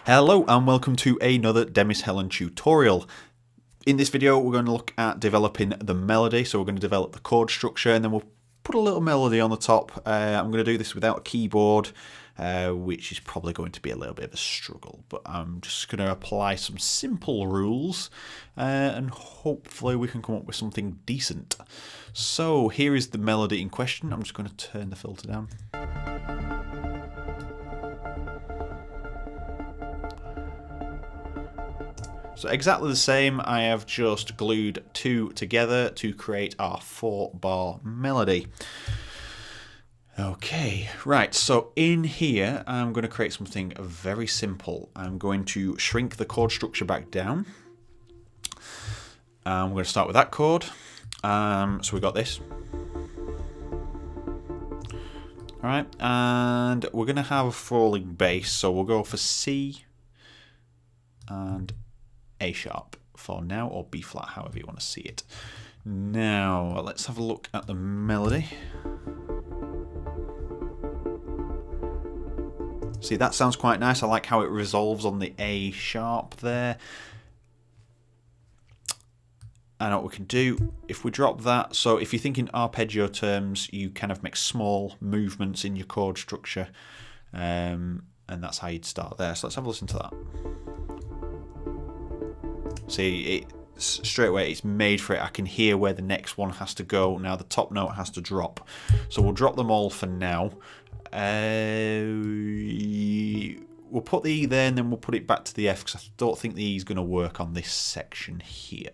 Hello and welcome to another Demis Helen tutorial. In this video we're going to look at developing the melody, so we're going to develop the chord structure and then we'll put a little melody on the top. I'm going to do this without a keyboard, which is probably going to be a little bit of a struggle, but I'm just going to apply some simple rules and hopefully we can come up with something decent. So here is the melody in question. I'm just going to turn the filter down. So exactly the same, I have just glued two together to create our 4-bar melody. Okay, right, so in here I'm going to create something very simple. I'm going to shrink the chord structure back down. I'm going to start with that chord. So we've got this. Alright, and we're going to have a falling bass, so we'll go for C and A sharp for now, or B flat, however you want to see it. Now let's have a look at the melody. See, that sounds quite nice. I like how it resolves on the A sharp there. And what we can do, if we drop that, so if you think in arpeggio terms, you kind of make small movements in your chord structure, and that's how you'd start there. So let's have a listen to that. See, it straight away it's made for it. I can hear where the next one has to go. Now the top note has to drop. So we'll drop them all for now. We'll put the E there and then we'll put it back to the F because I don't think the E is going to work on this section here.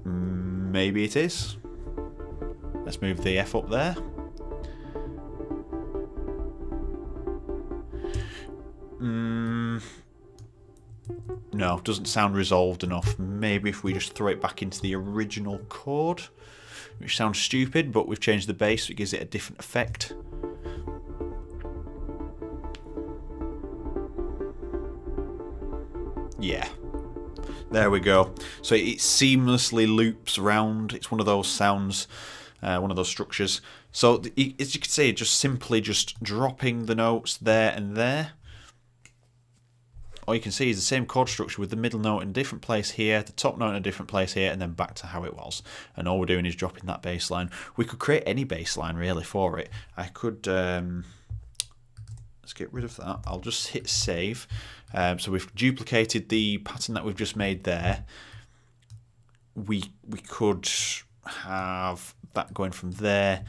Maybe it is. Let's move the F up there. No, doesn't sound resolved enough. Maybe if we just throw it back into the original chord, which sounds stupid, but we've changed the bass, so it gives it a different effect. Yeah, there we go. So it seamlessly loops around. It's one of those sounds, one of those structures. So as you can see, just simply just dropping the notes there and there. All you can see is the same chord structure with the middle note in a different place here, the top note in a different place here, and then back to how it was. And all we're doing is dropping that bass line. We could create any bass line really for it. I could, let's get rid of that. I'll just hit save. So we've duplicated the pattern that we've just made there. We could have that going from there.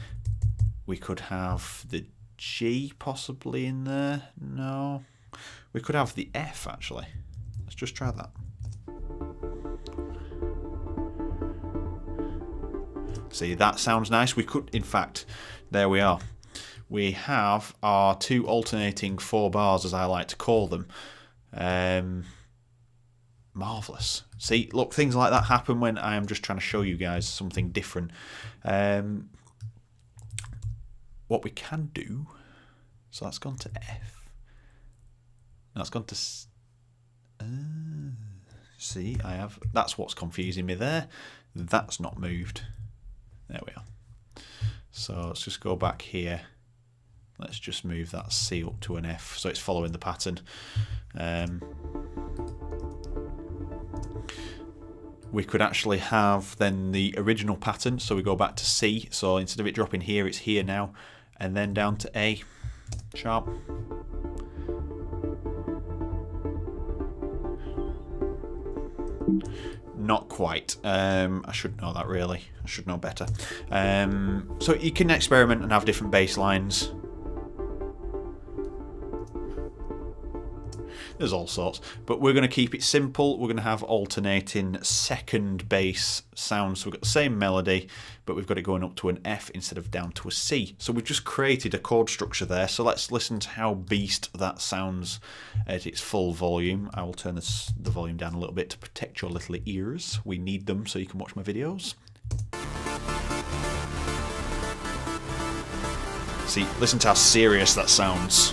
We could have the G possibly in there. No. We could have the F actually. Let's just try that. See, that sounds nice. We could, in fact, there we are. We have our two alternating 4 bars, as I like to call them. Marvellous. See, look, things like that happen when I am just trying to show you guys something different. What we can do, so that's gone to F. That's gone to see, I have, that's what's confusing me there. That's not moved. There we are. So let's just go back here. Let's just move that C up to an F so it's following the pattern. We could actually have then the original pattern, so we go back to C, so instead of it dropping here, it's here now, and then down to A sharp. Not quite. I should know that really. I should know better. So you can experiment and have different bass lines. There's all sorts, but we're going to keep it simple. We're going to have alternating second bass sounds. So we've got the same melody, but we've got it going up to an F instead of down to a C. So we've just created a chord structure there. So let's listen to how beast that sounds at its full volume. I will turn the volume down a little bit to protect your little ears. We need them so you can watch my videos. See, listen to how serious that sounds.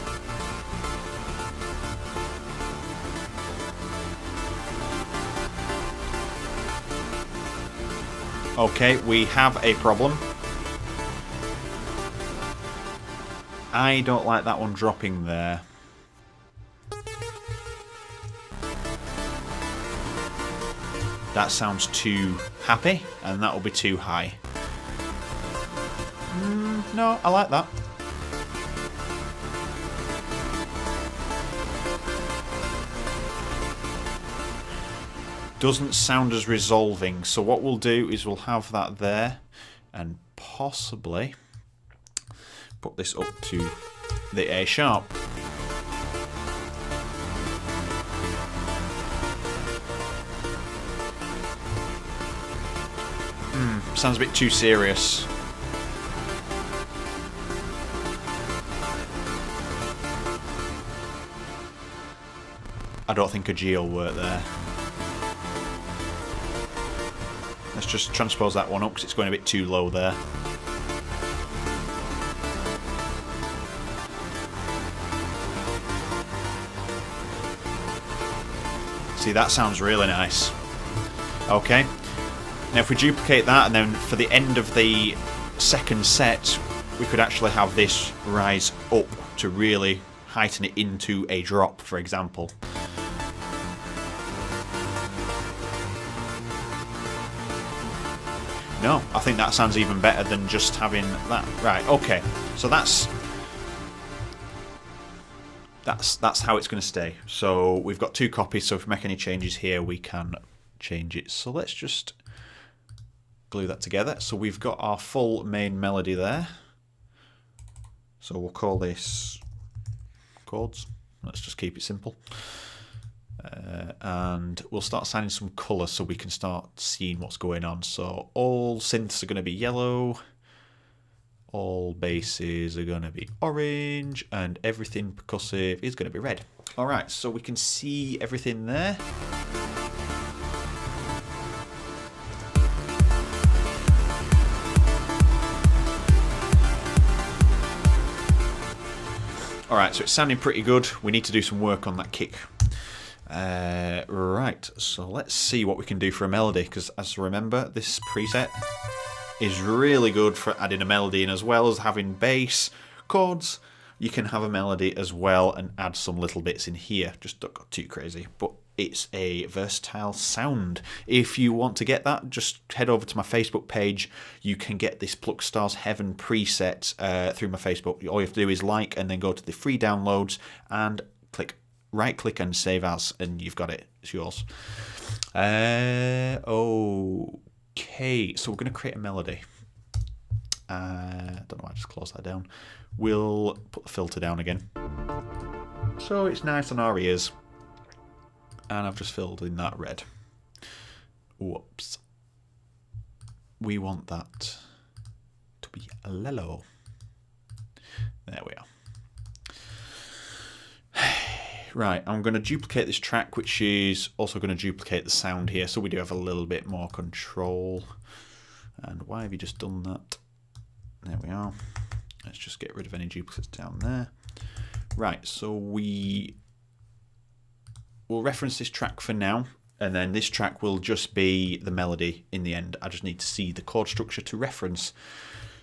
Okay, we have a problem. I don't like that one dropping there. That sounds too happy, and that will be too high. No, I like that. Doesn't sound as resolving, so what we'll do is we'll have that there, and possibly put this up to the A sharp. Sounds a bit too serious. I don't think a G will work there. Let's just transpose that one up because it's going a bit too low there. See, that sounds really nice. Okay. Now if we duplicate that, and then for the end of the second set, we could actually have this rise up to really heighten it into a drop, for example. No, I think that sounds even better than just having that. Right, okay. So that's how it's going to stay. So we've got 2 copies, so if we make any changes here, we can change it. So let's just glue that together. So we've got our full main melody there. So we'll call this Chords. Let's just keep it simple. And we'll start assigning some colour so we can start seeing what's going on. So all synths are going to be yellow, all basses are going to be orange, and everything percussive is going to be red. Alright, so we can see everything there. Alright, so it's sounding pretty good. We need to do some work on that kick. Right, so let's see what we can do for a melody, because as I remember, this preset is really good for adding a melody in, as well as having bass, chords. You can have a melody as well and add some little bits in here. Just don't go too crazy, but it's a versatile sound. If you want to get that, just head over to my Facebook page. You can get this Pluckstar's Heaven preset through my Facebook. All you have to do is like and then go to the free downloads and right click and save as, and you've got it. It's yours. Okay, so we're going to create a melody. Don't know why I just closed that down. We'll put the filter down again, so it's nice on our ears. And I've just filled in that red. Whoops. We want that to be a lello. There we are. Right, I'm going to duplicate this track, which is also going to duplicate the sound here, so we do have a little bit more control. And why have you just done that? There we are. Let's just get rid of any duplicates down there. Right, so we'll reference this track for now, and then this track will just be the melody in the end. I just need to see the chord structure to reference.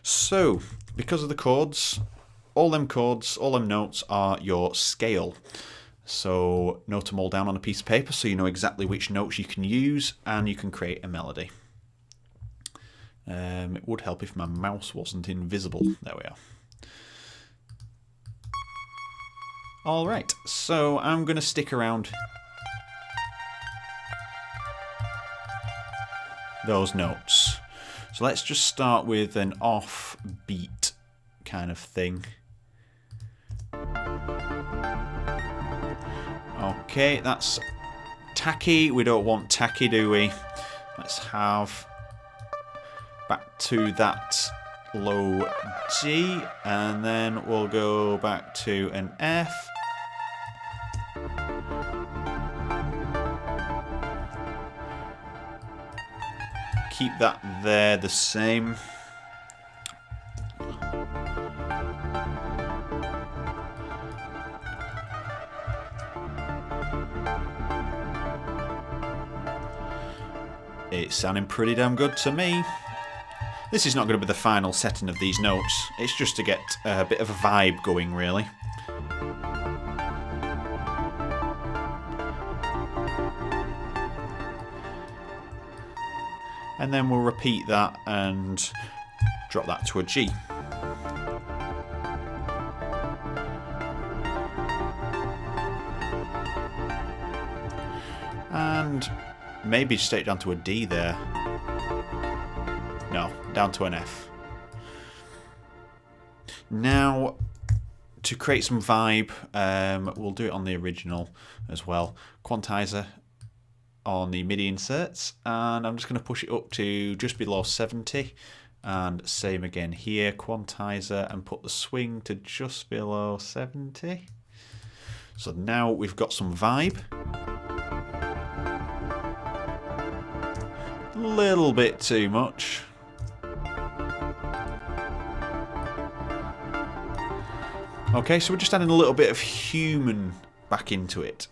So, because of the chords, all them notes are your scale. So note them all down on a piece of paper so you know exactly which notes you can use, and you can create a melody. It would help if my mouse wasn't invisible. There we are. Alright, so I'm going to stick around those notes. So let's just start with an offbeat kind of thing. Okay, that's tacky. We don't want tacky, do we? Let's have back to that low G, and then we'll go back to an F. Keep that there the same. It's sounding pretty damn good to me. This is not going to be the final setting of these notes, it's just to get a bit of a vibe going really. And then we'll repeat that and drop that to a G. And maybe just take it down to a D there. No, down to an F. Now, to create some vibe, we'll do it on the original as well. Quantizer on the MIDI inserts, and I'm just going to push it up to just below 70, and same again here, quantizer, and put the swing to just below 70. So now we've got some vibe. A little bit too much. Okay, so we're just adding a little bit of human back into it.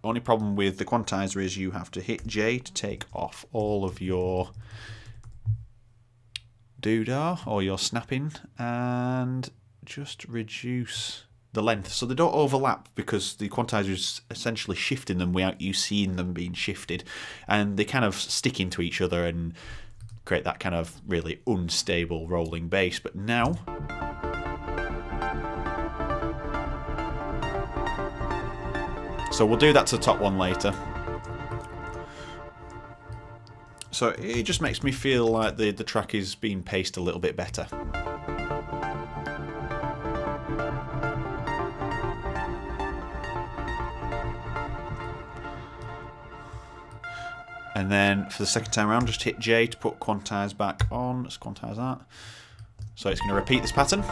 Only problem with the quantizer is you have to hit J to take off all of your doodah or your snapping and just reduce the length so they don't overlap, because the quantizer is essentially shifting them without you seeing them being shifted, and they kind of stick into each other and create that kind of really unstable rolling bass. But now so we'll do that to the top one later. So it just makes me feel like the track is being paced a little bit better. And then for the second time around, just hit J to put quantize back on. Let's quantize that. So it's going to repeat this pattern.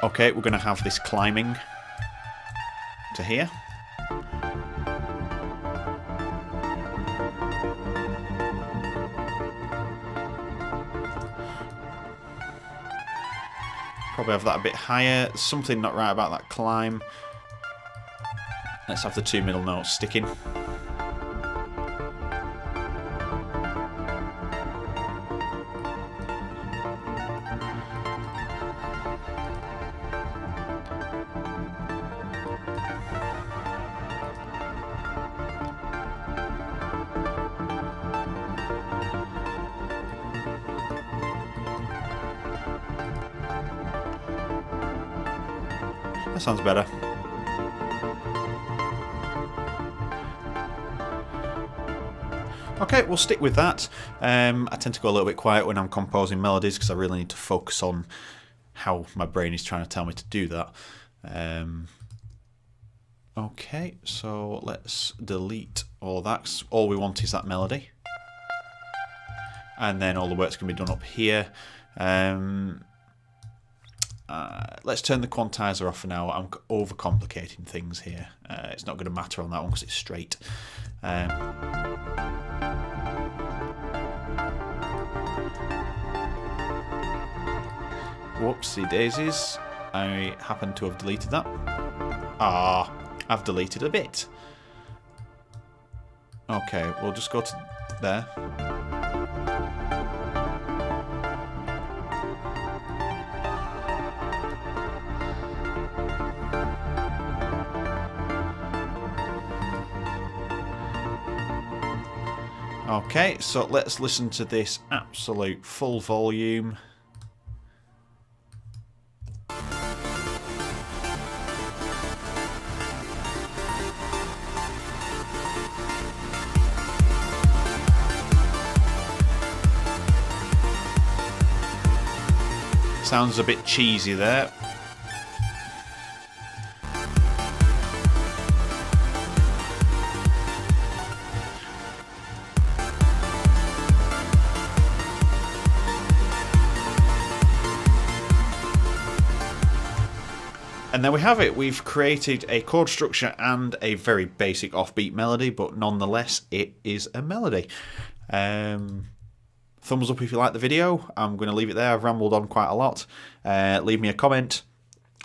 Okay, we're going to have this climbing to here. Probably have that a bit higher. Something not right about that climb. Let's have the two middle notes sticking. That sounds better. Okay, we'll stick with that. I tend to go a little bit quiet when I'm composing melodies because I really need to focus on how my brain is trying to tell me to do that. Okay, so let's delete all that. All we want is that melody. And then all the work's going to be done up here. Let's turn the quantizer off for now. I'm overcomplicating things here. It's not going to matter on that one because it's straight. Whoopsie daisies. I happen to have deleted that. Ah, I've deleted a bit. Okay, we'll just go to there. Okay, so let's listen to this absolute full volume. Sounds a bit cheesy there. And there we have it. We've created a chord structure and a very basic offbeat melody, but nonetheless it is a melody. Thumbs up if you like the video. I'm going to leave it there. I've rambled on quite a lot. Leave me a comment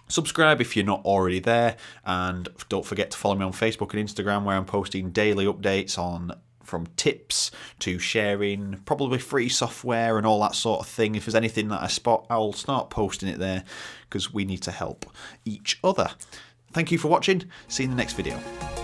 Subscribe if you're not already there, and don't forget to follow me on Facebook and Instagram, where I'm posting daily updates on from tips to sharing probably free software and all that sort of thing. If there's anything that I spot, I'll start posting it there, because we need to help each other. Thank you for watching. See you in the next video.